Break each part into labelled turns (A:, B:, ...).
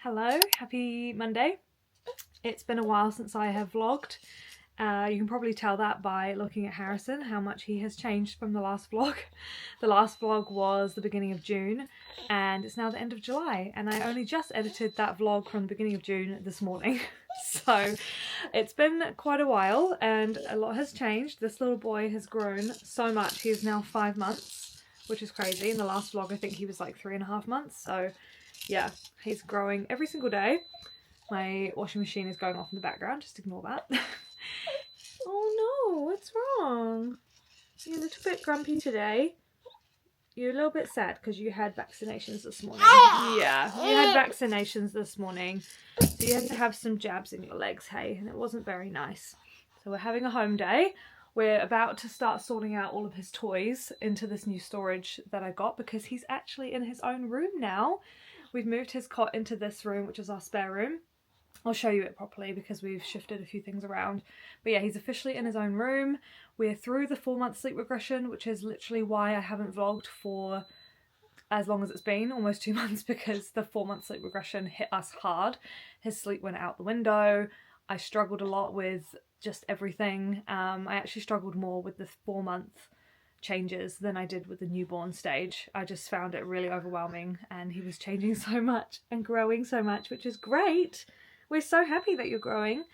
A: Hello, happy Monday. It's been a while since I have vlogged. You can probably tell that by looking at Harrison, how much he has changed from the last vlog. The last vlog was the beginning of June and it's now the end of July, and I only just edited that vlog from the beginning of June this morning. So it's been quite a while and a lot has changed. This little boy has grown so much. He is now 5 months, which is crazy. In the last vlog I think he was like 3.5 months, so yeah, he's growing every single day. My washing machine is going off in the background, just ignore that. Oh no, what's wrong? You're a little bit grumpy today. You're a little bit sad because you had vaccinations this morning. Yeah, you had vaccinations this morning. So you had to have some jabs in your legs, hey, and it wasn't very nice. So we're having a home day. We're about to start sorting out all of his toys into this new storage that I got because he's actually in his own room now. We've moved his cot into this room, which is our spare room. I'll show you it properly because we've shifted a few things around. But yeah, he's officially in his own room. We're through the 4-month sleep regression, which is literally why I haven't vlogged for as long as it's been, almost 2 months, because the 4-month sleep regression hit us hard. His sleep went out the window. I struggled a lot with just everything. I actually struggled more with the 4-month changes than I did with the newborn stage. I just found it really overwhelming and he was changing so much and growing so much, which is great. We're so happy that you're growing,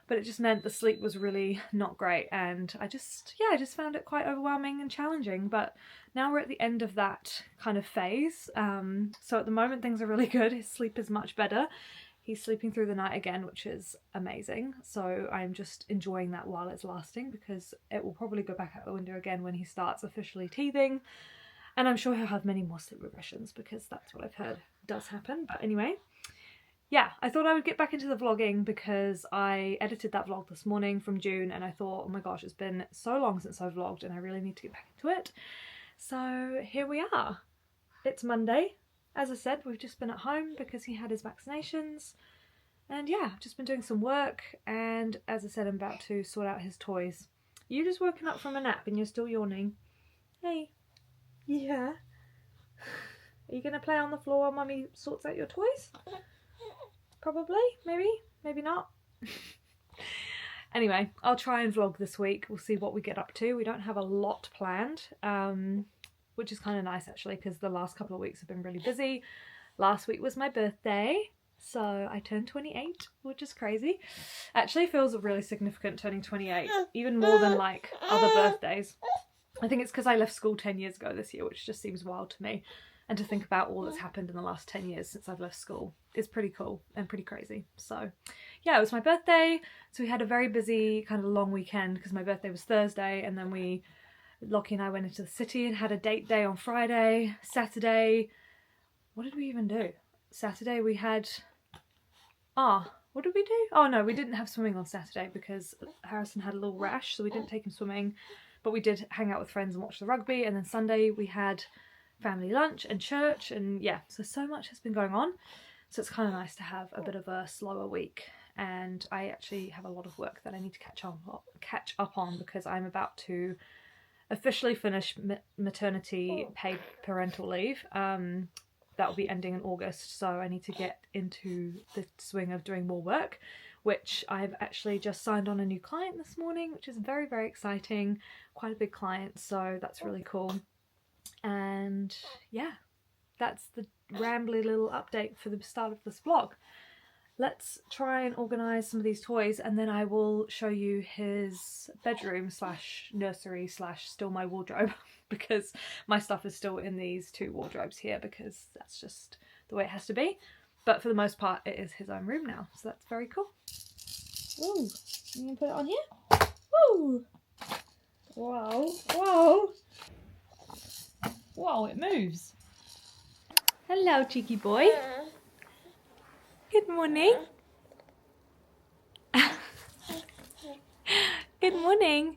A: but it just meant the sleep was really not great and I just found it quite overwhelming and challenging. But now we're at the end of that kind of phase. So at the moment things are really good. His sleep is much better. He's sleeping through the night again, which is amazing. So I'm just enjoying that while it's lasting because it will probably go back out the window again when he starts officially teething. And I'm sure he'll have many more sleep regressions because that's what I've heard does happen. But anyway, yeah, I thought I would get back into the vlogging because I edited that vlog this morning from June and I thought, oh my gosh, it's been so long since I've vlogged and I really need to get back into it. So here we are. It's Monday. As I said, we've just been at home because he had his vaccinations. And yeah, I've just been doing some work. And as I said, I'm about to sort out his toys. You just woken up from a nap and you're still yawning. Hey. Yeah. Are you going to play on the floor while Mummy sorts out your toys? Probably. Maybe. Maybe not. Anyway, I'll try and vlog this week. We'll see what we get up to. We don't have a lot planned. Which is kind of nice actually because the last couple of weeks have been really busy. Last week was my birthday, so I turned 28, which is crazy. Actually feels really significant turning 28, even more than like other birthdays. I think it's because I left school 10 years ago this year, which just seems wild to me. And to think about all that's happened in the last 10 years since I've left school is pretty cool and pretty crazy. So yeah, it was my birthday. So we had a very busy kind of long weekend because my birthday was Thursday, and then Lockie and I went into the city and had a date day on Friday. Saturday, what did we even do? Saturday we had, what did we do? Oh no, we didn't have swimming on Saturday because Harrison had a little rash, so we didn't take him swimming, but we did hang out with friends and watch the rugby. And then Sunday we had family lunch and church, and yeah, so much has been going on. So it's kind of nice to have a bit of a slower week. And I actually have a lot of work that I need to catch up on because I'm about to officially finish maternity paid parental leave. That will be ending in August, so I need to get into the swing of doing more work, which I've actually just signed on a new client this morning, which is very, very exciting. Quite a big client, so that's really cool. And yeah, that's the rambly little update for the start of this vlog. Let's try and organise some of these toys and then I will show you his bedroom slash nursery slash still my wardrobe because my stuff is still in these 2 wardrobes here because that's just the way it has to be. But for the most part it is his own room now, so that's very cool. Ooh, you gonna put it on here? Woo! Wow, whoa! Whoa, it moves. Hello, cheeky boy. Good morning. Good morning.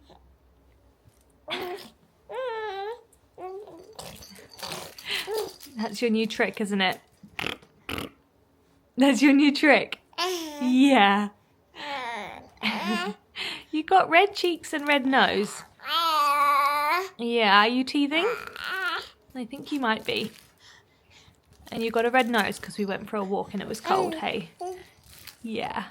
A: That's your new trick, isn't it? That's your new trick? Yeah. You got red cheeks and red nose. Yeah, are you teething? I think you might be. And you got a red nose because we went for a walk and it was cold, hey? Yeah.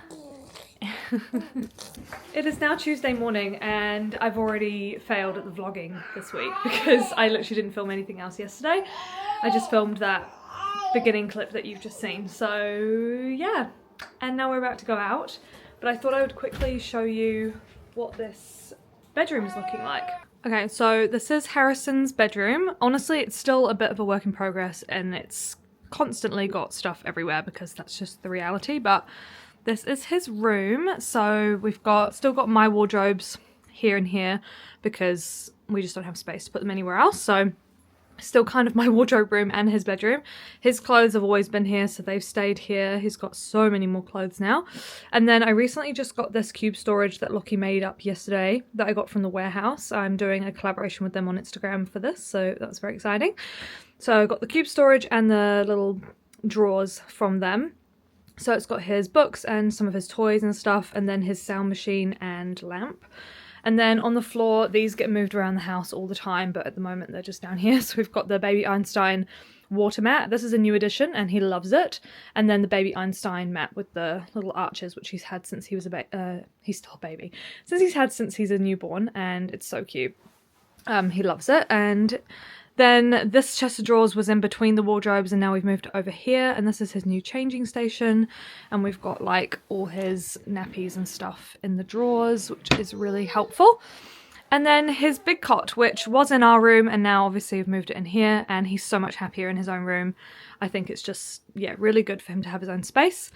A: It is now Tuesday morning and I've already failed at the vlogging this week because I literally didn't film anything else yesterday. I just filmed that beginning clip that you've just seen. So yeah, and now we're about to go out, but I thought I would quickly show you what this bedroom is looking like. Okay, so this is Harrison's bedroom. Honestly, it's still a bit of a work in progress and it's constantly got stuff everywhere because that's just the reality, but this is his room. So we've still got my wardrobes here and here because we just don't have space to put them anywhere else. So still kind of my wardrobe room and his bedroom. His clothes have always been here, so they've stayed here. He's got so many more clothes now. And then I recently just got this cube storage that Lockie made up yesterday that I got from the warehouse. I'm doing a collaboration with them on Instagram for this, so that's very exciting. So I got the cube storage and the little drawers from them. So it's got his books and some of his toys and stuff, and then his sound machine and lamp. And then on the floor, these get moved around the house all the time, but at the moment they're just down here. So we've got the Baby Einstein water mat. This is a new addition and he loves it. And then the Baby Einstein mat with the little arches, which he's had since he was he's still a baby. Since he's a newborn, and it's so cute. He loves it. And then this chest of drawers was in between the wardrobes and now we've moved it over here, and this is his new changing station, and we've got like all his nappies and stuff in the drawers, which is really helpful. And then his big cot, which was in our room, and now obviously we've moved it in here, and he's so much happier in his own room. I think it's just, yeah, really good for him to have his own space.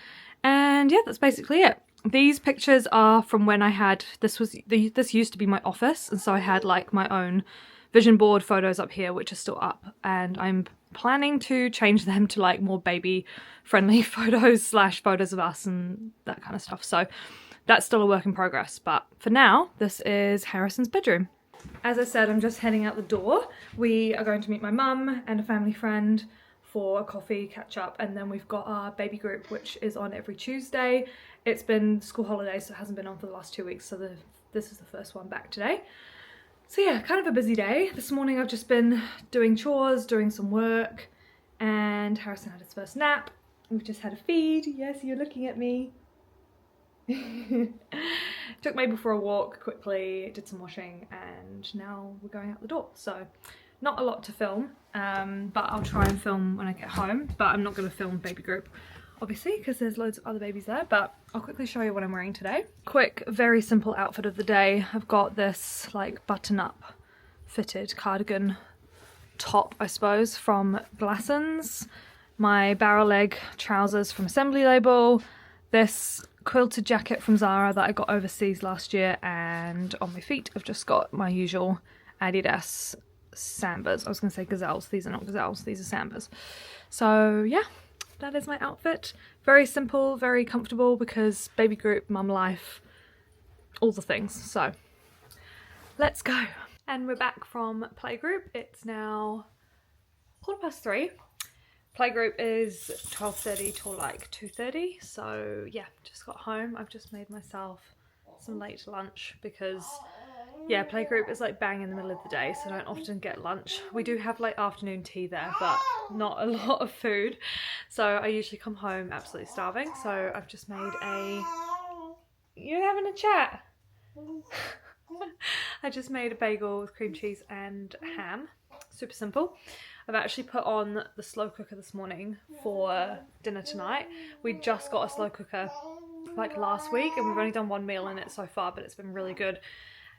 A: And yeah, that's basically it. These pictures are from when I had, this used to be my office, and so I had like my own vision board photos up here, which are still up, and I'm planning to change them to like more baby friendly photos / photos of us and that kind of stuff. So that's still a work in progress, but for now this is Harrison's bedroom. As I said, I'm just heading out the door. We are going to meet my mum and a family friend for a coffee catch up, and then we've got our baby group, which is on every Tuesday. It's been school holidays, so it hasn't been on for the last 2 weeks, so this is the first one back today. So yeah, kind of a busy day. This morning I've just been doing chores, doing some work, and Harrison had his first nap. We've just had a feed. Yes, you're looking at me. Took Mabel for a walk quickly, did some washing, and now we're going out the door. So not a lot to film, but I'll try and film when I get home, but I'm not going to film baby group, obviously, because there's loads of other babies there, but I'll quickly show you what I'm wearing today. Quick, very simple outfit of the day. I've got this like button-up fitted cardigan top, I suppose, from Glassons, my barrel leg trousers from Assembly Label, this quilted jacket from Zara that I got overseas last year, and on my feet I've just got my usual Adidas Sambas. I was going to say gazelles. These are not gazelles, these are Sambas. So yeah, that is my outfit. Very simple, very comfortable because baby group, mum life, all the things. So let's go. And we're back from playgroup. It's now 3:15. Playgroup is 12:30 till like 2:30. So yeah, just got home. I've just made myself some late lunch because yeah, playgroup is like bang in the middle of the day, so I don't often get lunch. We do have like afternoon tea there, but not a lot of food. So I usually come home absolutely starving. So I've just made You're having a chat? I just made a bagel with cream cheese and ham. Super simple. I've actually put on the slow cooker this morning for dinner tonight. We just got a slow cooker like last week and we've only done one meal in it so far, but it's been really good.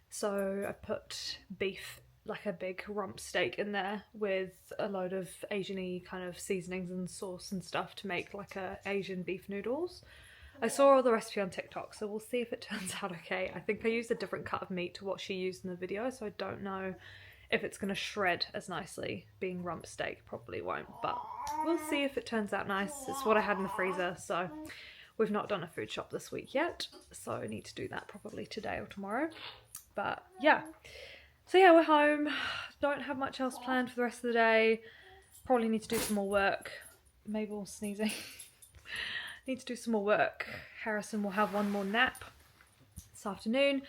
A: So I put beef, like a big rump steak in there with a load of Asian-y kind of seasonings and sauce and stuff to make like a Asian beef noodles. I saw all the recipe on TikTok, so we'll see if it turns out okay. I think I used a different cut of meat to what she used in the video, so I don't know if it's going to shred as nicely. Being rump steak probably won't, but we'll see if it turns out nice. It's what I had in the freezer, so we've not done a food shop this week yet, so I need to do that probably today or tomorrow. But yeah, so yeah, we're home. Don't have much else planned for the rest of the day. Probably need to do some more work. Mabel's sneezing. Need to do some more work. Harrison will have one more nap this afternoon.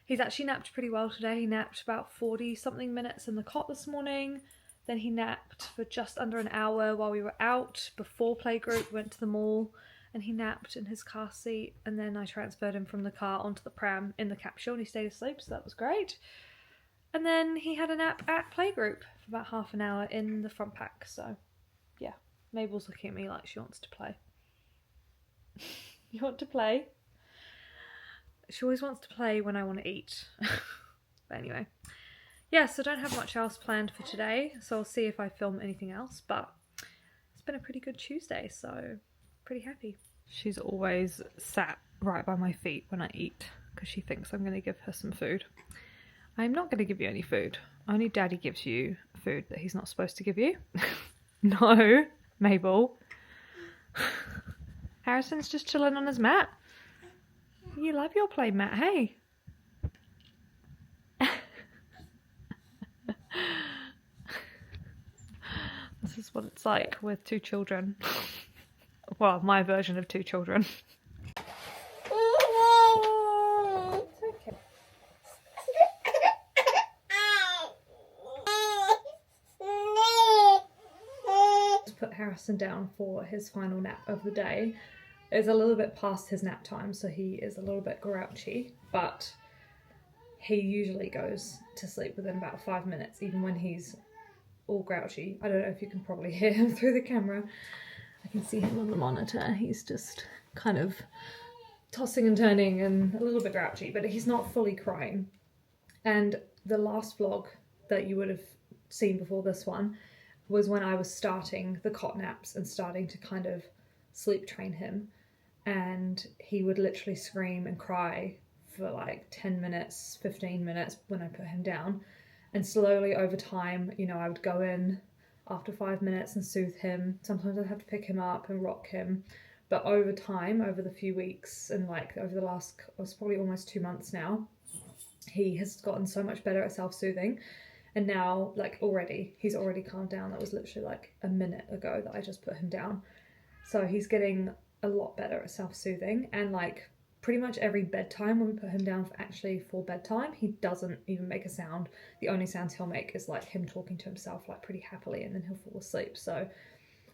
A: He's actually napped pretty well today. He napped about 40 something minutes in the cot this morning. Then he napped for just under an hour while we were out before playgroup. Went to the mall and he napped in his car seat, and then I transferred him from the car onto the pram in the capsule and he stayed asleep, so that was great. And then he had a nap at playgroup for about half an hour in the front pack. So yeah, Mabel's looking at me like she wants to play. You want to play? She always wants to play when I want to eat. But anyway, yeah, so don't have much else planned for today, so I'll see if I film anything else, but it's been a pretty good Tuesday, so pretty happy. She's always sat right by my feet when I eat because she thinks I'm going to give her some food. I'm not going to give you any food. Only Daddy gives you food that he's not supposed to give you. No, Mabel. Harrison's just chilling on his mat. You love your play mat, hey? This is what it's like with two children. Well, my version of two children. Put Harrison down for his final nap of the day. It's a little bit past his nap time, so he is a little bit grouchy, but he usually goes to sleep within about 5 minutes, even when he's all grouchy. I don't know if you can probably hear him through the camera. I can see him on the monitor. He's just kind of tossing and turning and a little bit grouchy, but he's not fully crying. And the last vlog that you would have seen before this one was when I was starting the cot naps and starting to kind of sleep train him, and he would literally scream and cry for like 10 minutes, 15 minutes when I put him down. And slowly over time, you know, I would go in after 5 minutes and soothe him. Sometimes I'd have to pick him up and rock him. But over time, over the few weeks and like over the last, it's probably almost 2 months now, he has gotten so much better at self-soothing. And now, like he's already calmed down. That was literally like a minute ago that I just put him down. So he's getting a lot better at self-soothing, and like pretty much every bedtime when we put him down for actually full bedtime, he doesn't even make a sound. The only sounds he'll make is like him talking to himself like pretty happily, and then he'll fall asleep. So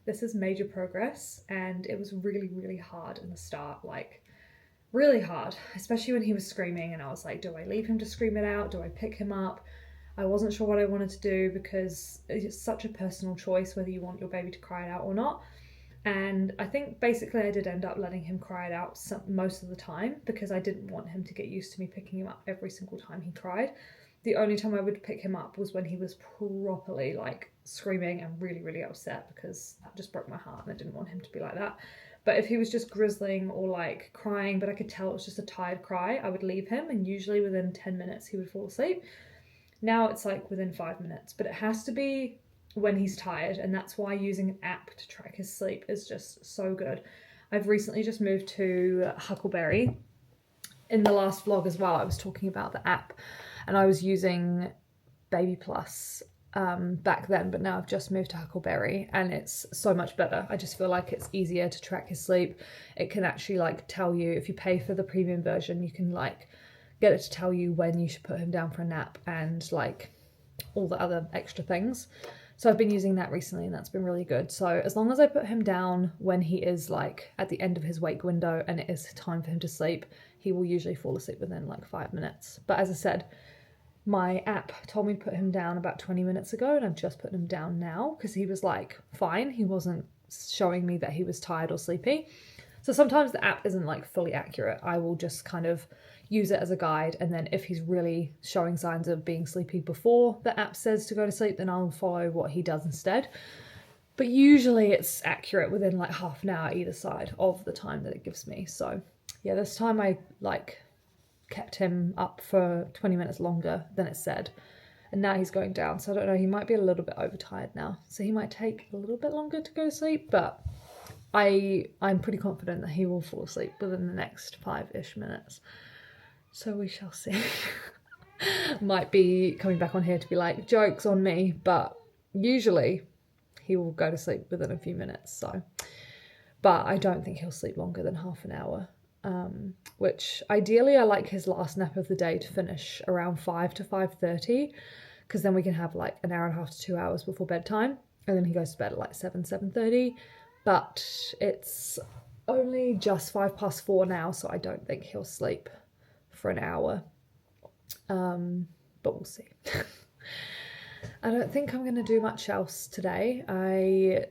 A: this is major progress, and it was really, really hard in the start, like really hard, especially when he was screaming and I was like, do I leave him to scream it out? Do I pick him up? I wasn't sure what I wanted to do because it's such a personal choice whether you want your baby to cry it out or not. And I think basically I did end up letting him cry it out most of the time because I didn't want him to get used to me picking him up every single time he cried. The only time I would pick him up was when he was properly like screaming and really, really upset, because that just broke my heart and I didn't want him to be like that. But if he was just grizzling or like crying, but I could tell it was just a tired cry, I would leave him, and usually within 10 minutes he would fall asleep. Now it's like within 5 minutes, but it has to be when he's tired, and that's why using an app to track his sleep is just so good. I've recently just moved to Huckleberry. In the last vlog as well, I was talking about the app, and I was using Baby Plus back then, but now I've just moved to Huckleberry and it's so much better. I just feel like it's easier to track his sleep. It can actually like tell you, if you pay for the premium version, you can like get it to tell you when you should put him down for a nap and like all the other extra things. So I've been using that recently and that's been really good. So as long as I put him down when he is like at the end of his wake window and it is time for him to sleep, he will usually fall asleep within like 5 minutes. But as I said, my app told me to put him down about 20 minutes ago, and I've just put him down now because he was like fine. He wasn't showing me that he was tired or sleepy. So sometimes the app isn't like fully accurate. I will just kind of use it as a guide, and then if he's really showing signs of being sleepy before the app says to go to sleep, then I'll follow what he does instead. But usually it's accurate within like half an hour either side of the time that it gives me. So yeah, this time I like kept him up for 20 minutes longer than it said, and now he's going down, so I don't know, he might be a little bit overtired now, so he might take a little bit longer to go to sleep, but I'm pretty confident that he will fall asleep within the next 5-ish minutes. So we shall see. Might be coming back on here to be like, joke's on me, but usually he will go to sleep within a few minutes. So, but I don't think he'll sleep longer than half an hour, which ideally I like his last nap of the day to finish around 5 to 5:30, because then we can have like an hour and a half to 2 hours before bedtime, and then he goes to bed at like 7:30. But it's only just 4:05 now, so I don't think he'll sleep for an hour, but we'll see. I don't think I'm going to do much else today. I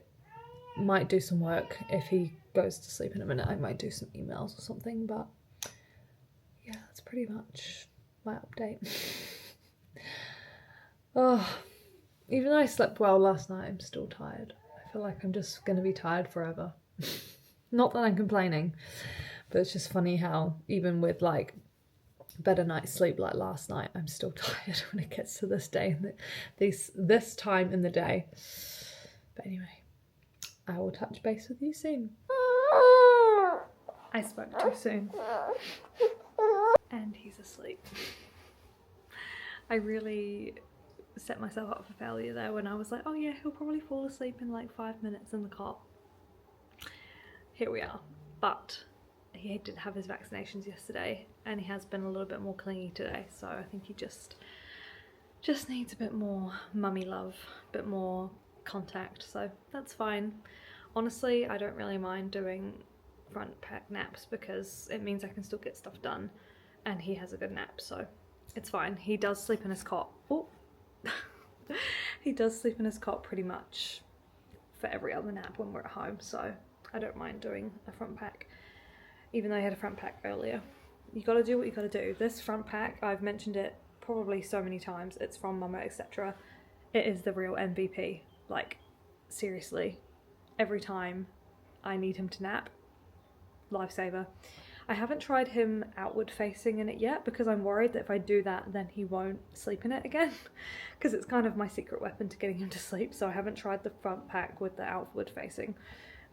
A: might do some work if he goes to sleep in a minute. I might do some emails or something, but yeah, that's pretty much my update. Oh, even though I slept well last night, I'm still tired. I feel like I'm just going to be tired forever. Not that I'm complaining, but it's just funny how even with like better night's sleep like last night, I'm still tired when it gets to this day, this time in the day. But anyway, I will touch base with you soon. I spoke too soon. And he's asleep. I really set myself up for failure there when I was like, oh yeah, he'll probably fall asleep in like 5 minutes in the cot. Here we are. But he did have his vaccinations yesterday, and he has been a little bit more clingy today, so I think he just needs a bit more mummy love, a bit more contact, so that's fine. Honestly, I don't really mind doing front pack naps because it means I can still get stuff done, and he has a good nap, so it's fine. He does sleep in his cot. Oh. He does sleep in his cot pretty much for every other nap when we're at home, so I don't mind doing a front pack, even though I had a front pack earlier. You gotta do what you gotta do. This front pack, I've mentioned it probably so many times, it's from Mama Etc. It is the real MVP. Like, seriously, every time I need him to nap, lifesaver. I haven't tried him outward facing in it yet because I'm worried that if I do that then he won't sleep in it again, because it's kind of my secret weapon to getting him to sleep, so I haven't tried the front pack with the outward facing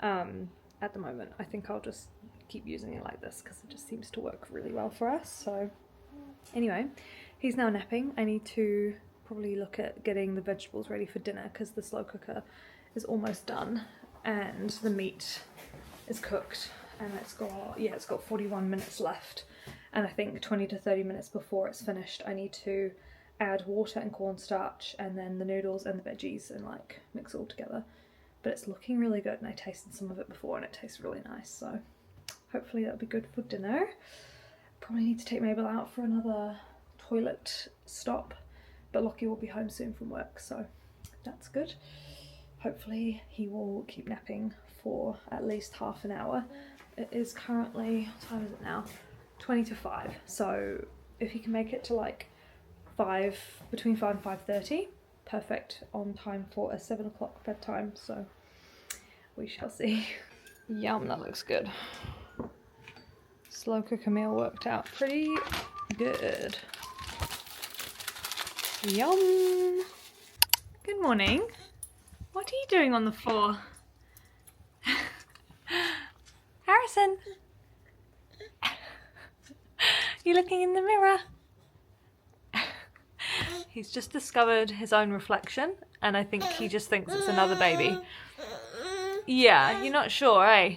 A: at the moment. I think I'll just keep using it like this because it just seems to work really well for us. So anyway, he's now napping. I need to probably look at getting the vegetables ready for dinner because the slow cooker is almost done and the meat is cooked, and it's got 41 minutes left, and I think 20 to 30 minutes before it's finished I need to add water and cornstarch and then the noodles and the veggies and like mix it all together. But it's looking really good, and I tasted some of it before and it tastes really nice, so hopefully that'll be good for dinner. Probably need to take Mabel out for another toilet stop, but Lockie will be home soon from work, so that's good. Hopefully he will keep napping for at least half an hour. It is currently, what time is it now? 20 to 5, so if he can make it to like between 5 and 5:30, perfect on time for a 7 o'clock bedtime, so we shall see. Yum, that looks good. Slow cooker meal worked out pretty good. Yum. Good morning. What are you doing on the floor? Harrison! You looking in the mirror? He's just discovered his own reflection, and I think he just thinks it's another baby. Yeah, you're not sure, eh?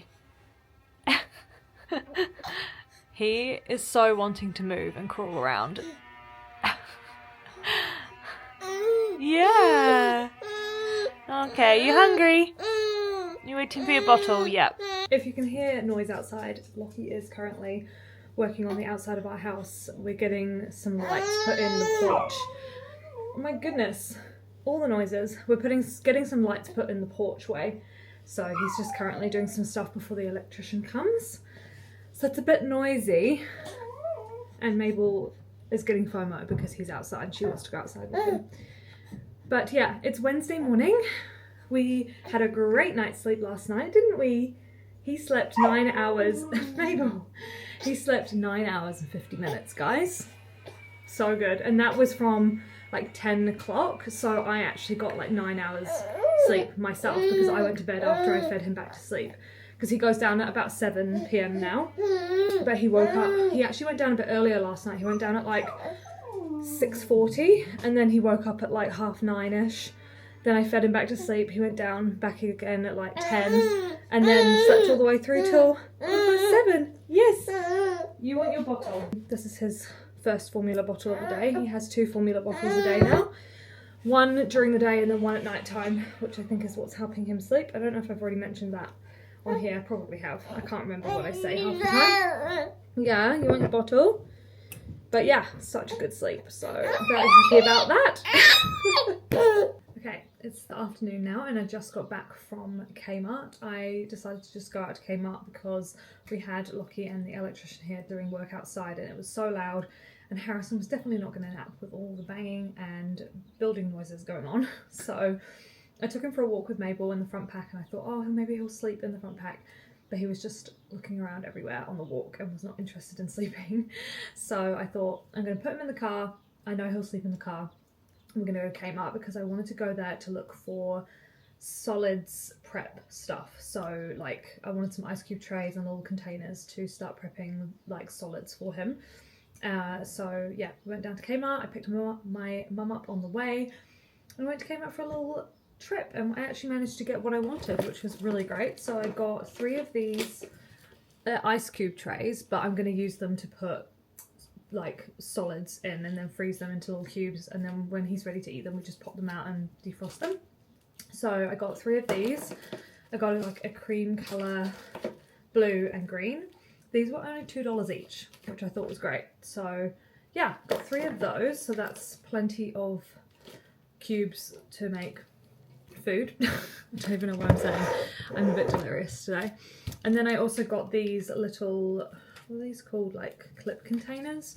A: He is so wanting to move and crawl around. Yeah. Okay, you hungry? You waiting for your bottle? Yep. If you can hear noise outside, Lockie is currently working on the outside of our house. We're getting some lights put in the porch. Oh my goodness, all the noises. We're getting some lights put in the porchway. So he's just currently doing some stuff before the electrician comes. So it's a bit noisy. And Mabel is getting FOMO because he's outside and she wants to go outside with him. But yeah, it's Wednesday morning. We had a great night's sleep last night, didn't we? He slept 9 hours. Mabel, he slept 9 hours and 50 minutes, guys. So good. And that was from like 10 o'clock. So I actually got like 9 hours sleep myself because I went to bed after I fed him back to sleep. Because he goes down at about 7 p.m. now. But he woke up. He actually went down a bit earlier last night. He went down at like 6:40 and then he woke up at like 9:30ish. Then I fed him back to sleep. He went down back again at like 10 and then slept all the way through till 7. Yes. You want your bottle. This is his first formula bottle of the day. He has 2 formula bottles a day now. one during the day and then one at night time, which I think is what's helping him sleep. I don't know if I've already mentioned that on here. I probably have. I can't remember what I say half the time. Yeah, you want your bottle? But yeah, such a good sleep, so I'm very happy about that. Okay, it's the afternoon now and I just got back from Kmart. I decided to just go out to Kmart because we had Lockie and the electrician here doing work outside and it was so loud, and Harrison was definitely not going to nap with all the banging and building noises going on. So I took him for a walk with Mabel in the front pack and I thought, oh, maybe he'll sleep in the front pack. But he was just looking around everywhere on the walk and was not interested in sleeping. So I thought, I'm going to put him in the car. I know he'll sleep in the car. I'm going to go to Kmart because I wanted to go there to look for solids prep stuff. So like I wanted some ice cube trays and little containers to start prepping like solids for him. So yeah, we went down to Kmart. I picked my mum up on the way and went to Kmart for a little trip, and I actually managed to get what I wanted, which was really great. So I got 3 of these ice cube trays, but I'm going to use them to put like solids in and then freeze them into little cubes, and then when he's ready to eat them we just pop them out and defrost them. So I got 3 of these. I got like a cream colour, blue and green. These were only $2 each, which I thought was great. So yeah, got 3 of those, so that's plenty of cubes to make food. I don't even know what I'm saying. I'm a bit delirious today. And then I also got these little, what are these called, like clip containers,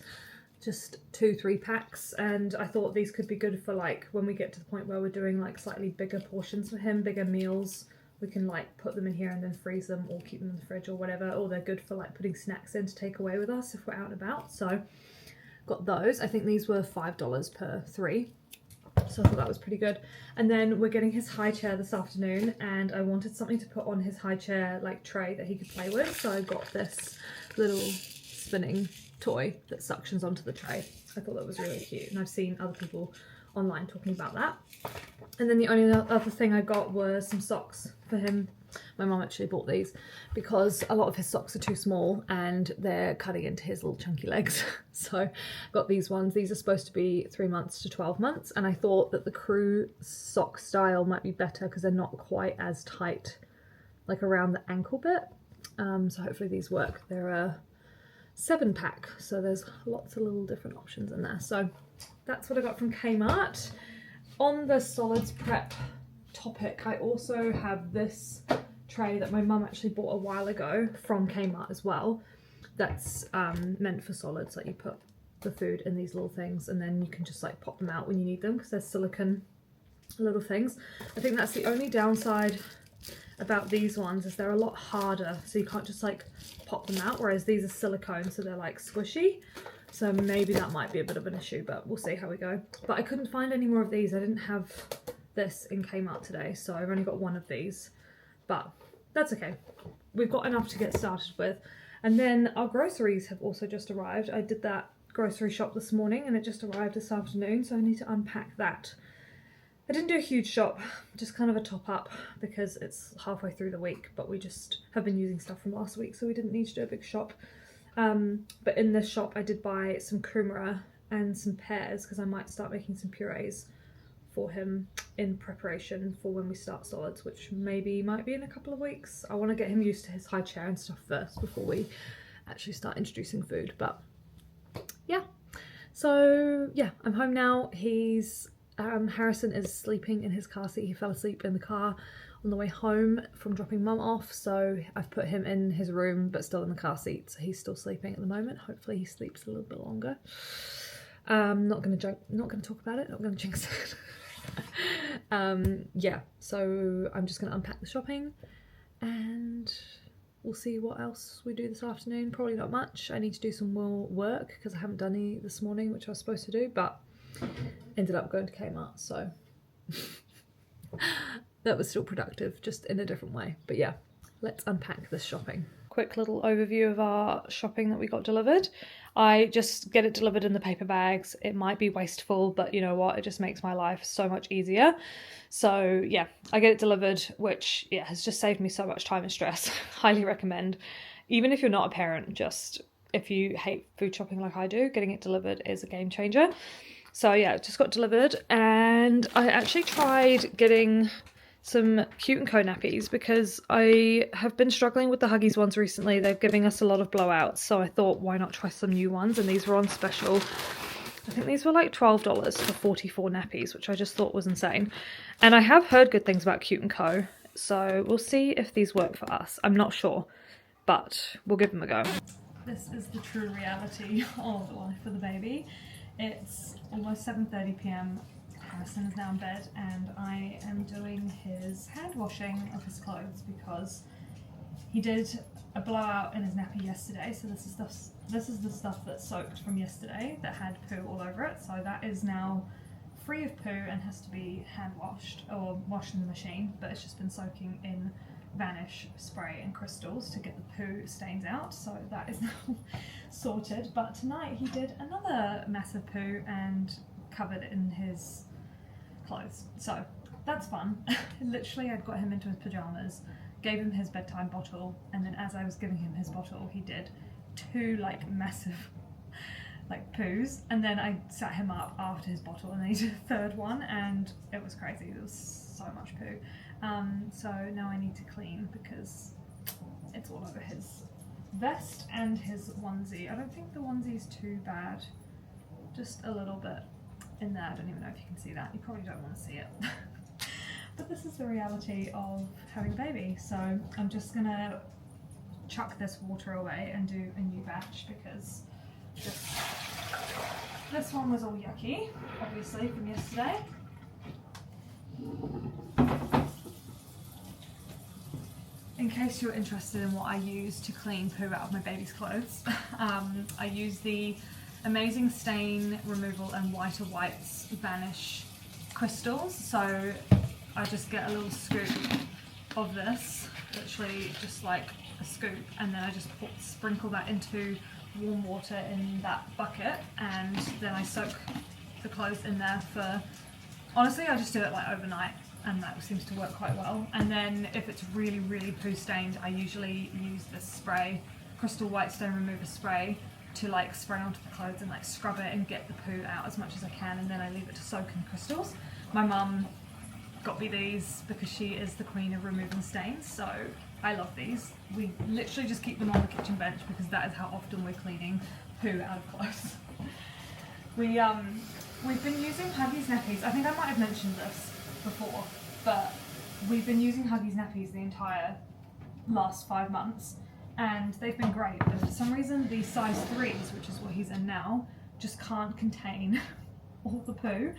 A: just 2-3 packs, and I thought these could be good for like when we get to the point where we're doing like slightly bigger portions for him, bigger meals. We can like put them in here and then freeze them or keep them in the fridge or whatever, or they're good for like putting snacks in to take away with us if we're out and about. So got those. I think these were $5 per 3. So I thought that was pretty good. And then we're getting his high chair this afternoon, and I wanted something to put on his high chair like tray that he could play with. So I got this little spinning toy that suctions onto the tray. I thought that was really cute, and I've seen other people online talking about that. And then the only other thing I got was some socks for him. My mum actually bought these because a lot of his socks are too small and they're cutting into his little chunky legs. So I got these ones. These are supposed to be 3 months to 12 months, and I thought that the crew sock style might be better because they're not quite as tight, like around the ankle bit. So hopefully these work. They're a 7-pack, so there's lots of little different options in there. So that's what I got from Kmart. On the solids prep topic, I also have this tray that my mum actually bought a while ago from Kmart as well, that's meant for solids. Like you put the food in these little things and then you can just like pop them out when you need them because they're silicone little things. I think that's the only downside about these ones, is they're a lot harder, so you can't just like pop them out, whereas these are silicone, so they're like squishy. So maybe that might be a bit of an issue, but we'll see how we go. But I couldn't find any more of these. I didn't have this in Kmart today, so I've only got 1 of these, but that's okay. We've got enough to get started with. And then our groceries have also just arrived. I did that grocery shop this morning and it just arrived this afternoon, so I need to unpack that. I didn't do a huge shop, just kind of a top up because it's halfway through the week, but we just have been using stuff from last week, so we didn't need to do a big shop. But in this shop I did buy some kumara and some pears because I might start making some purees for him in preparation for when we start solids, which might be in a couple of weeks. I want to get him used to his high chair and stuff first before we actually start introducing food. But yeah, so yeah, I'm home now. He's Harrison is sleeping in his car seat. He fell asleep in the car on the way home from dropping mum off, so I've put him in his room but still in the car seat, so he's still sleeping at the moment. Hopefully he sleeps a little bit longer. Not gonna talk about it, not gonna jinx it. Yeah, so I'm just gonna unpack the shopping and we'll see what else we do this afternoon. Probably not much. I need to do some more work because I haven't done any this morning, which I was supposed to do, but ended up going to Kmart, so that was still productive, just in a different way. But yeah, let's unpack this shopping. Quick little overview of our shopping that we got delivered. I just get it delivered in the paper bags. It might be wasteful, but you know what? It just makes my life so much easier. So yeah, I get it delivered, which yeah, has just saved me so much time and stress. Highly recommend. Even if you're not a parent, just if you hate food shopping like I do, getting it delivered is a game changer. So yeah, it just got delivered, and I actually tried getting some Cute & Co nappies because I have been struggling with the Huggies ones recently. They're giving us a lot of blowouts, so I thought why not try some new ones, and these were on special. I think these were like $12 for 44 nappies, which I just thought was insane. And I have heard good things about Cute & Co, so we'll see if these work for us. I'm not sure, but we'll give them a go. This is the true reality of life for the baby. It's almost 7:30 p.m. Harrison is now in bed, and I am doing his hand washing of his clothes because he did a blowout in his nappy yesterday. So this is the stuff that soaked from yesterday that had poo all over it. So that is now free of poo and has to be hand washed or washed in the machine, but it's just been soaking in Vanish spray and crystals to get the poo stains out, so that is now sorted. But tonight he did another massive poo and covered in his clothes, so that's fun. Literally, I'd got him into his pajamas, gave him his bedtime bottle, and then as I was giving him his bottle, he did two like massive like poos, and then I sat him up after his bottle and then he did a third one, and it was crazy. There was so much poo. So now I need to clean because it's all over his vest and his onesie. I don't think the onesie's too bad, just a little bit in there. I don't even know if you can see that. You probably don't want to see it. But this is the reality of having a baby. So I'm just gonna chuck this water away and do a new batch because this one was all yucky, obviously, from yesterday. In case you're interested in what I use to clean poo out of my baby's clothes, I use the Amazing Stain Removal and Whiter Whites Vanish crystals. So I just get a little scoop of this, literally just like a scoop, and then I just sprinkle that into warm water in that bucket, and then I soak the clothes in there for, honestly I just do it like overnight, and that seems to work quite well. And then if it's really poo stained, I usually use this spray, Crystal White Stain Remover spray, to like spray onto the clothes and like scrub it and get the poo out as much as I can, and then I leave it to soak in crystals. My mum got me these because she is the queen of removing stains, so I love these. We literally just keep them on the kitchen bench because that is how often we're cleaning poo out of clothes. We've been using Huggies nappies. I think I might have mentioned this before, but we've been using Huggies nappies the entire last 5 months, and they've been great, but for some reason these size 3s, which is what he's in now, just can't contain all the poo,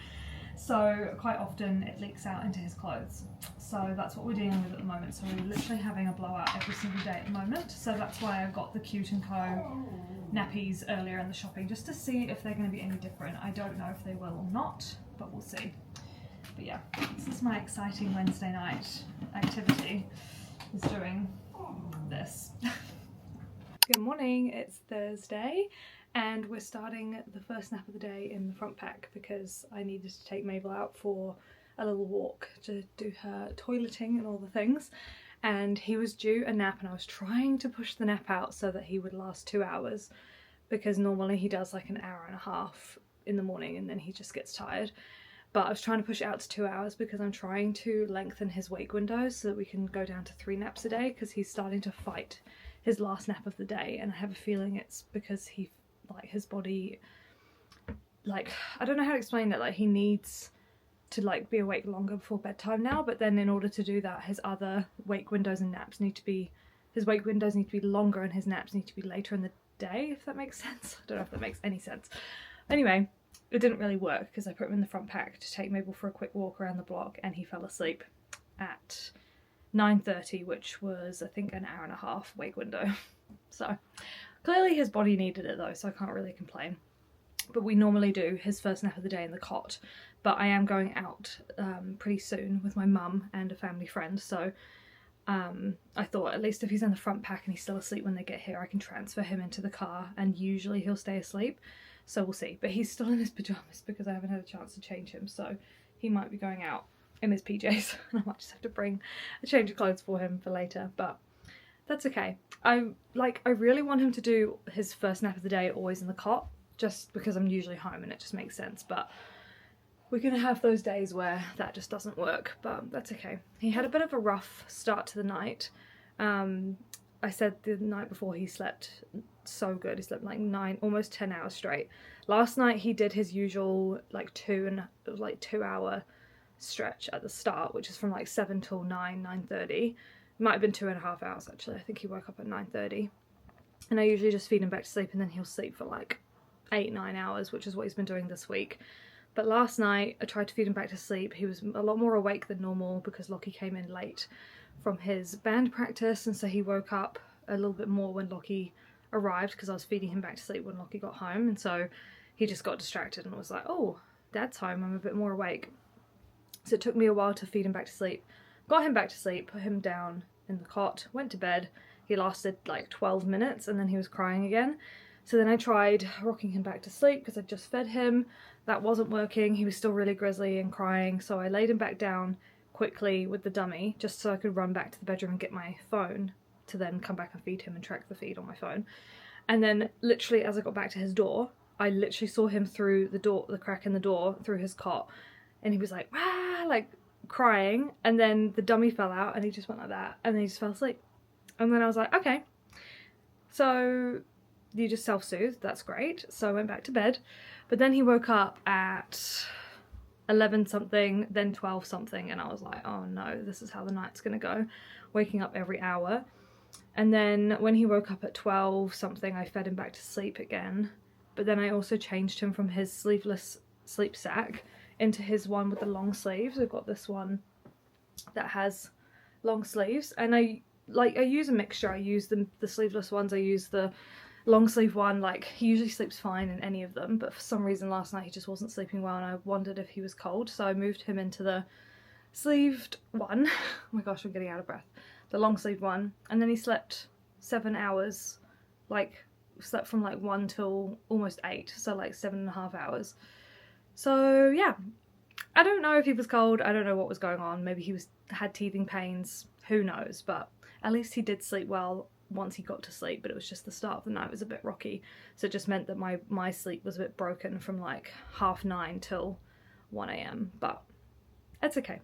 A: so quite often it leaks out into his clothes. So that's what we're dealing with at the moment. So we're literally having a blowout every single day at the moment, so that's why I got the Cute & Co nappies earlier in the shopping, just to see if they're going to be any different. I don't know if they will or not, but we'll see. But yeah, this is my exciting Wednesday night activity, is doing this. Good morning, it's Thursday and we're starting the first nap of the day in the front pack because I needed to take Mabel out for a little walk to do her toileting and all the things, and he was due a nap and I was trying to push the nap out so that he would last 2 hours, because normally he does like an hour and a half in the morning and then he just gets tired. But I was trying to push it out to 2 hours because I'm trying to lengthen his wake windows so that we can go down to 3 naps a day, because he's starting to fight his last nap of the day, and I have a feeling it's because he, like, his body, like, I don't know how to explain it, like he needs to like be awake longer before bedtime now, but then in order to do that his other wake windows and naps need to be, his wake windows need to be longer and his naps need to be later in the day, if that makes sense. I don't know if that makes any sense. Anyway, it didn't really work because I put him in the front pack to take Mabel for a quick walk around the block, and he fell asleep at 9:30, which was I think an hour and a half wake window. So clearly his body needed it though, so I can't really complain. But we normally do his first nap of the day in the cot, but I am going out pretty soon with my mum and a family friend, so I thought at least if he's in the front pack and he's still asleep when they get here, I can transfer him into the car and usually he'll stay asleep. So we'll see, but he's still in his pyjamas because I haven't had a chance to change him, so he might be going out in his PJs and I might just have to bring a change of clothes for him for later, but that's okay. I really want him to do his first nap of the day always in the cot, just because I'm usually home and it just makes sense, but we're gonna have those days where that just doesn't work, but that's okay. He had a bit of a rough start to the night. I said the night before he slept so good. He slept like 9, almost 10 hours straight. Last night he did his usual like 2 hour stretch at the start, which is from like 7 till 9:30. It might have been 2.5 hours actually. I think he woke up at 9:30, and I usually just feed him back to sleep and then he'll sleep for like 8-9 hours, which is what he's been doing this week. But last night I tried to feed him back to sleep. He was a lot more awake than normal because Lockie came in late from his band practice, and so he woke up a little bit more when Lockie arrived because I was feeding him back to sleep when Lockie got home, and so he just got distracted and was like, oh, Dad's home, I'm a bit more awake. So it took me a while to feed him back to sleep. Got him back to sleep, put him down in the cot, went to bed. He lasted like 12 minutes and then he was crying again. So then I tried rocking him back to sleep because I just fed him. That wasn't working. He was still really grizzly and crying, so I laid him back down quickly with the dummy just so I could run back to the bedroom and get my phone to then come back and feed him and track the feed on my phone. And then literally as I got back to his door, I literally saw him through the door, the crack in the door, through his cot, and he was like, ah, like crying, and then the dummy fell out and he just went like that and then he just fell asleep. And then I was like, okay, so you just self-soothed, that's great. So I went back to bed, but then he woke up at 11 something, then 12 something, and I was like, oh no, this is how the night's gonna go, waking up every hour. And then when he woke up at 12 something, I fed him back to sleep again, but then I also changed him from his sleeveless sleep sack into his one with the long sleeves. I've got this one that has long sleeves, and I use a mixture. I use the sleeveless ones, I use the long sleeve one. Like, he usually sleeps fine in any of them, but for some reason last night he just wasn't sleeping well and I wondered if he was cold, so I moved him into the sleeved one. Oh my gosh, I'm getting out of breath. The long sleeve one, and then he slept 7 hours, like slept from like 1 till almost 8, so like 7.5 hours. So yeah, I don't know if he was cold, I don't know what was going on. Maybe he had teething pains, who knows, but at least he did sleep well once he got to sleep. But it was just the start of the night was a bit rocky, so it just meant that my sleep was a bit broken from like 9:30 till 1 AM, but it's okay.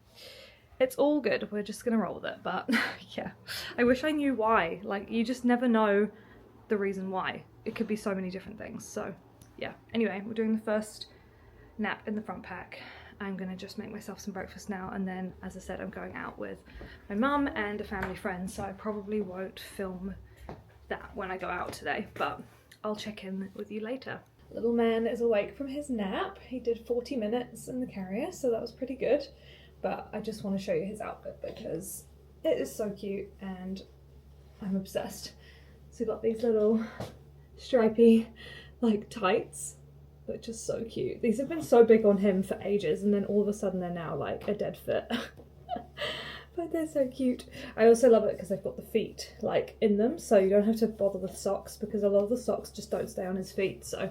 A: It's all good, we're just gonna roll with it. But yeah, I wish I knew why. Like, you just never know the reason why. It could be so many different things. So yeah, anyway, we're doing the first nap in the front pack. I'm gonna just make myself some breakfast now, and then, as I said, I'm going out with my mum and a family friend, so I probably won't film that when I go out today, but I'll check in with you later. Little man is awake from his nap. He did 40 minutes in the carrier, so that was pretty good. But I just want to show you his outfit because it is so cute and I'm obsessed. So we've got these little stripy like tights, which is so cute. These have been so big on him for ages, and then all of a sudden they're now like a dead fit. But they're so cute. I also love it because they've got the feet like in them, so you don't have to bother with socks, because a lot of the socks just don't stay on his feet, so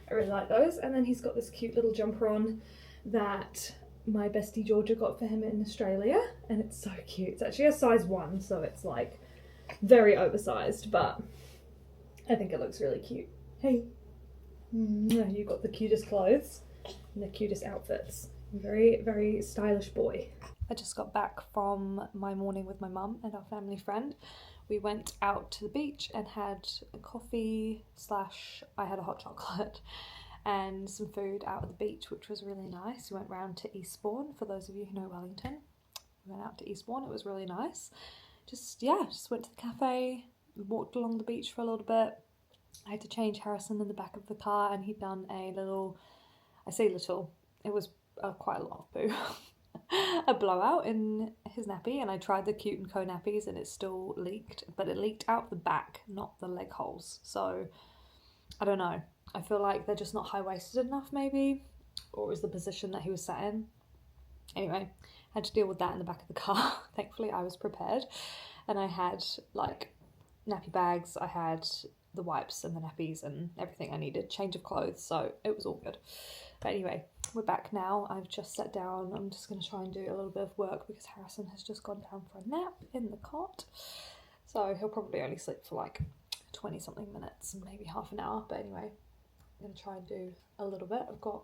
A: I really like those. And then he's got this cute little jumper on that my bestie Georgia got for him in Australia, and it's so cute. It's actually a size 1, so it's like very oversized, but I think it looks really cute. Hey, you got the cutest clothes and the cutest outfits. Very, very stylish boy. I just got back from my morning with my mum and our family friend. We went out to the beach and had a coffee / I had a hot chocolate and some food out at the beach, which was really nice. We went round to Eastbourne, for those of you who know Wellington. We went out to Eastbourne, it was really nice. Just went to the cafe, walked along the beach for a little bit. I had to change Harrison in the back of the car, and he'd done a little, I say little, it was quite a lot of poo. A blowout in his nappy, and I tried the Cute & Co nappies and it still leaked, but it leaked out the back, not the leg holes. So I don't know. I feel like they're just not high-waisted enough, maybe, or it was the position that he was sat in. Anyway, had to deal with that in the back of the car. Thankfully, I was prepared, and I had like nappy bags, I had the wipes and the nappies and everything I needed, change of clothes, so it was all good. But anyway, we're back now. I've just sat down. I'm just going to try and do a little bit of work because Harrison has just gone down for a nap in the cot, so he'll probably only sleep for like 20 something minutes, maybe half an hour. But anyway, I'm going to try and do a little bit. I've got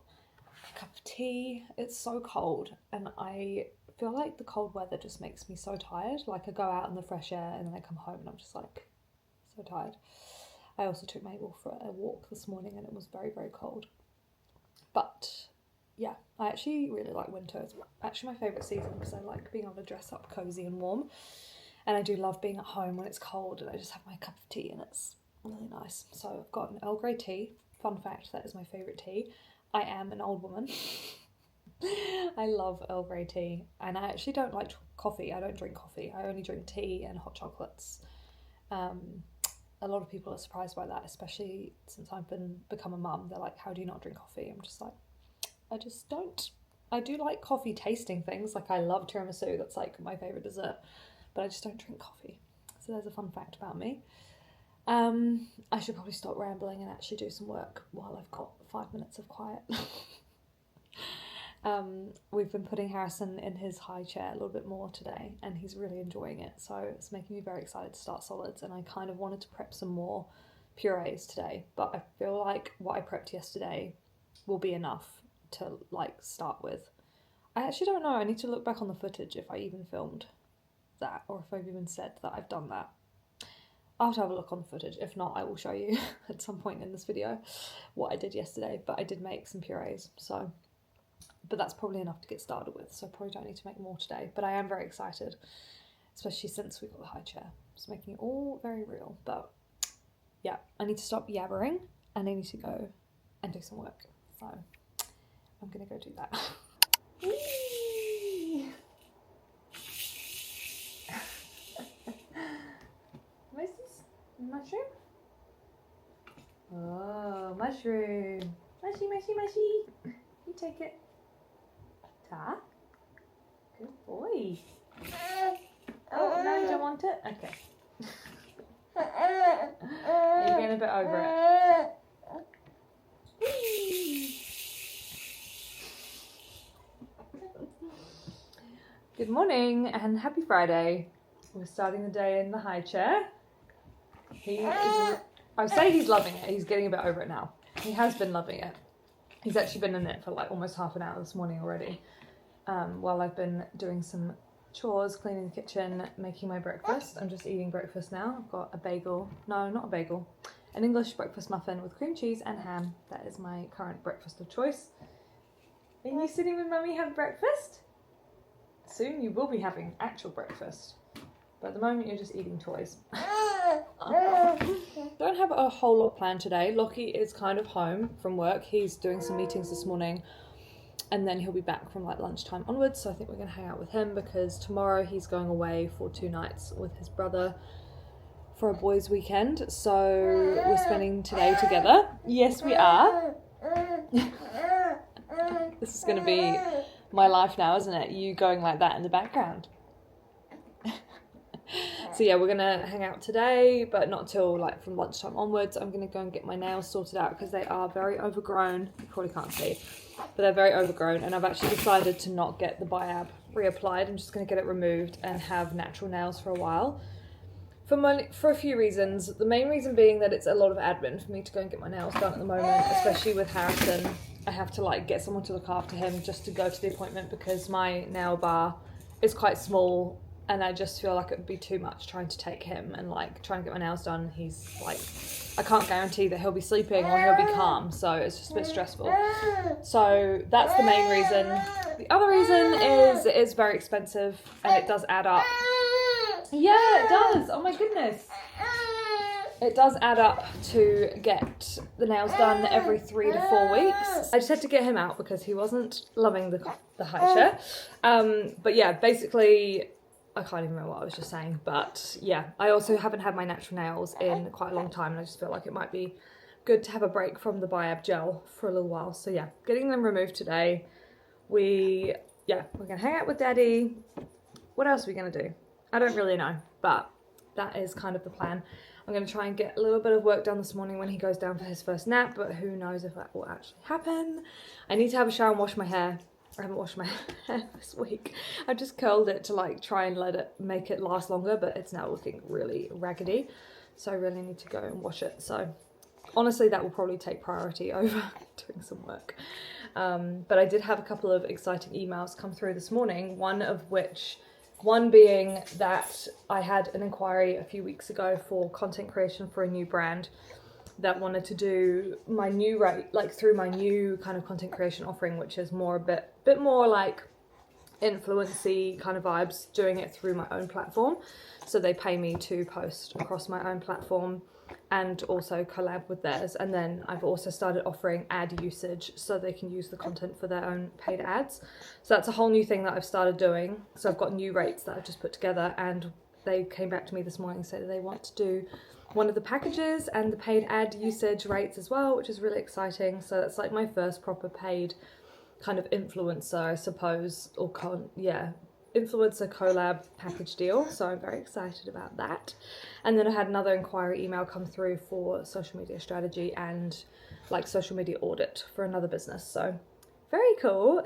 A: a cup of tea. It's so cold and I feel like the cold weather just makes me so tired. Like I go out in the fresh air and then I come home and I'm just like so tired. I also took Mabel for a walk this morning and it was very, very cold. But yeah, I actually really like winter. It's actually my favourite season because I like being able to dress up cozy and warm. And I do love being at home when it's cold and I just have my cup of tea and it's really nice. So I've got an Earl Grey tea. Fun fact, that is my favourite tea. I am an old woman. I love Earl Grey tea and I actually don't like coffee. I don't drink coffee. I only drink tea and hot chocolates. A lot of people are surprised by that, especially since I've become a mum. They're like, how do you not drink coffee? I'm just like, I just don't. I do like coffee tasting things. Like I love tiramisu. That's like my favourite dessert. But I just don't drink coffee. So there's a fun fact about me. I should probably stop rambling and actually do some work while I've got 5 minutes of quiet. We've been putting Harrison in his high chair a little bit more today and he's really enjoying it, so it's making me very excited to start solids. And I kind of wanted to prep some more purees today, but I feel like what I prepped yesterday will be enough to like start with. I actually don't know, I need to look back on the footage if I even filmed that or if I've even said that I've done that. I'll have to have a look on the footage. If not, I will show you at some point in this video what I did yesterday, but I did make some purees, so but that's probably enough to get started with, so I probably don't need to make more today. But I am very excited, especially since we got the high chair. It's making it all very real. But yeah, I need to stop yabbering and I need to go and do some work. So I'm gonna go do that. What is this? Mushroom? Oh, mushroom. Mushy, mushy, mushy. You take it. Ta. Good boy. Oh, no, you don't want it? Okay. You're getting a bit over it. Good morning and happy Friday. We're starting the day in the high chair. I would say he's loving it. He's getting a bit over it now. He has been loving it. He's actually been in it for like almost half an hour this morning already. While I've been doing some chores, cleaning the kitchen, making my breakfast. I'm just eating breakfast now. I've got a bagel. No, not a bagel. An English breakfast muffin with cream cheese and ham. That is my current breakfast of choice. Are you sitting with Mummy having breakfast? Soon you will be having actual breakfast. But at the moment you're just eating toys. Don't have a whole lot planned today. Lockie is kind of home from work. He's doing some meetings this morning and then he'll be back from like lunchtime onwards. So I think we're going to hang out with him because tomorrow he's going away for 2 nights with his brother for a boys' weekend. So we're spending today together. Yes, we are. This is going to be my life now, isn't it? You going like that in the background. So yeah, we're gonna hang out today, but not till like from lunchtime onwards. I'm gonna go and get my nails sorted out because they are very overgrown. You probably can't see, but they're very overgrown, and I've actually decided to not get the biab reapplied. I'm just gonna get it removed and have natural nails for a while. For a few reasons. The main reason being that it's a lot of admin for me to go and get my nails done at the moment, especially with Harrison. I have to like get someone to look after him just to go to the appointment because my nail bar is quite small. And I just feel like it would be too much trying to take him and like trying to get my nails done. He's like, I can't guarantee that he'll be sleeping or he'll be calm. So it's just a bit stressful. So that's the main reason. The other reason is it is very expensive and it does add up. Yeah, it does. Oh my goodness. It does add up to get the nails done every 3 to 4 weeks. I just had to get him out because he wasn't loving the high chair. But yeah, basically, I can't even remember what I was just saying, but yeah, I also haven't had my natural nails in quite a long time and I just feel like it might be good to have a break from the biab gel for a little while. So yeah, getting them removed today. We're gonna hang out with Daddy. What else are we gonna do? I don't really know, but that is kind of the plan. I'm gonna try and get a little bit of work done this morning when he goes down for his first nap, but who knows if that will actually happen. I need to have a shower and wash my hair. I haven't washed my hair this week. I just curled it to like try and make it last longer, but it's now looking really raggedy. So I really need to go and wash it. So honestly that will probably take priority over doing some work. But I did have a couple of exciting emails come through this morning, one being that I had an inquiry a few weeks ago for content creation for a new brand that wanted to do my new rate, like through my new kind of content creation offering, which is more a bit more like influency kind of vibes, doing it through my own platform. So they pay me to post across my own platform and also collab with theirs. And then I've also started offering ad usage so they can use the content for their own paid ads. So that's a whole new thing that I've started doing. So I've got new rates that I've just put together, and they came back to me this morning and said they want to do one of the packages and the paid ad usage rates as well, which is really exciting. So that's like my first proper paid kind of influencer, I suppose, or influencer collab package deal. So I'm very excited about that. And then I had another inquiry email come through for social media strategy and like social media audit for another business. So very cool.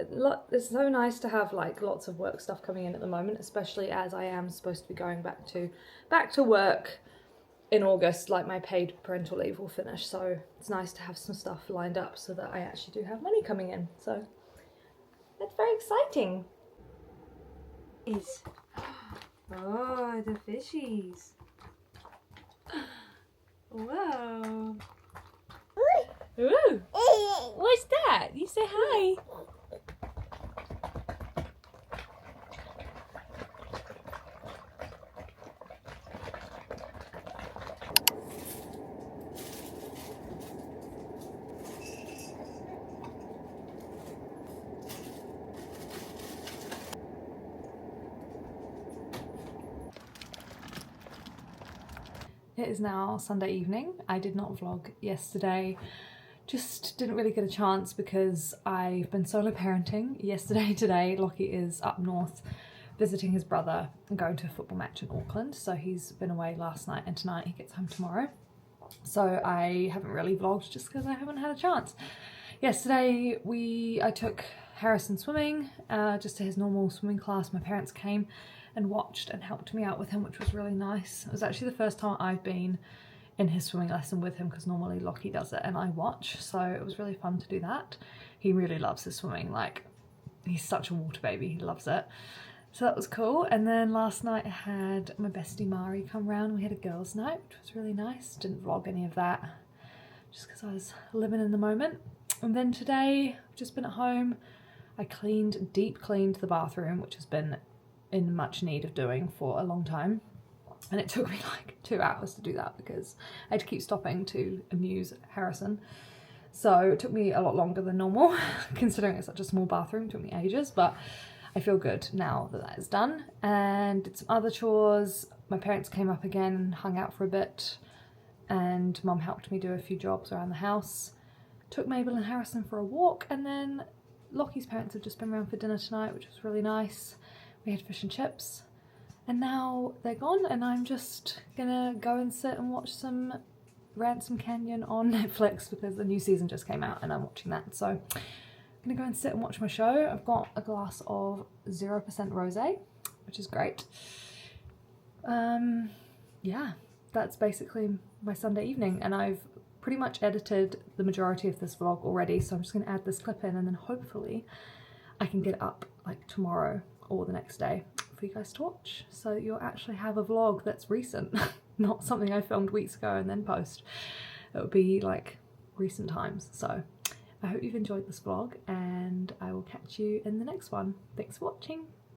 A: It's so nice to have like lots of work stuff coming in at the moment, especially as I am supposed to be going back to work in August. Like my paid parental leave will finish, so it's nice to have some stuff lined up so that I actually do have money coming in. So that's very exciting. Oh, the fishies. Whoa. Ooh. What's that? You say hi. It is now Sunday evening. I did not vlog yesterday, just didn't really get a chance because I've been solo parenting yesterday. Today Lockie is up north visiting his brother and going to a football match in Auckland, so he's been away last night and tonight he gets home tomorrow. So I haven't really vlogged just because I haven't had a chance. Yesterday I took Harrison swimming, just to his normal swimming class. My parents came and watched and helped me out with him, which was really nice. It was actually the first time I've been in his swimming lesson with him, because normally Lockie does it and I watch, so it was really fun to do that. He really loves his swimming, like he's such a water baby, he loves it. So that was cool. And then last night I had my bestie Mari come round. We had a girls' night, which was really nice. Didn't vlog any of that just because I was living in the moment. And then today I've just been at home. I deep cleaned the bathroom, which has been in much need of doing for a long time, and it took me like 2 hours to do that because I had to keep stopping to amuse Harrison. So it took me a lot longer than normal considering it's such a small bathroom. It took me ages, but I feel good now that that is done. And did some other chores. My parents came up again, hung out for a bit, and Mum helped me do a few jobs around the house. Took Mabel and Harrison for a walk, and then Lockie's parents have just been around for dinner tonight, which was really nice. We had fish and chips, and now they're gone, and I'm just gonna go and sit and watch some Ransom Canyon on Netflix because the new season just came out and I'm watching that. So I'm gonna go and sit and watch my show. I've got a glass of 0% rosé, which is great. Yeah, that's basically my Sunday evening, and I've pretty much edited the majority of this vlog already, so I'm just gonna add this clip in and then hopefully I can get it up like tomorrow or the next day for you guys to watch, so you'll actually have a vlog that's recent, not something I filmed weeks ago and then post. It would be like recent times. So I hope you've enjoyed this vlog, and I will catch you in the next one. Thanks for watching.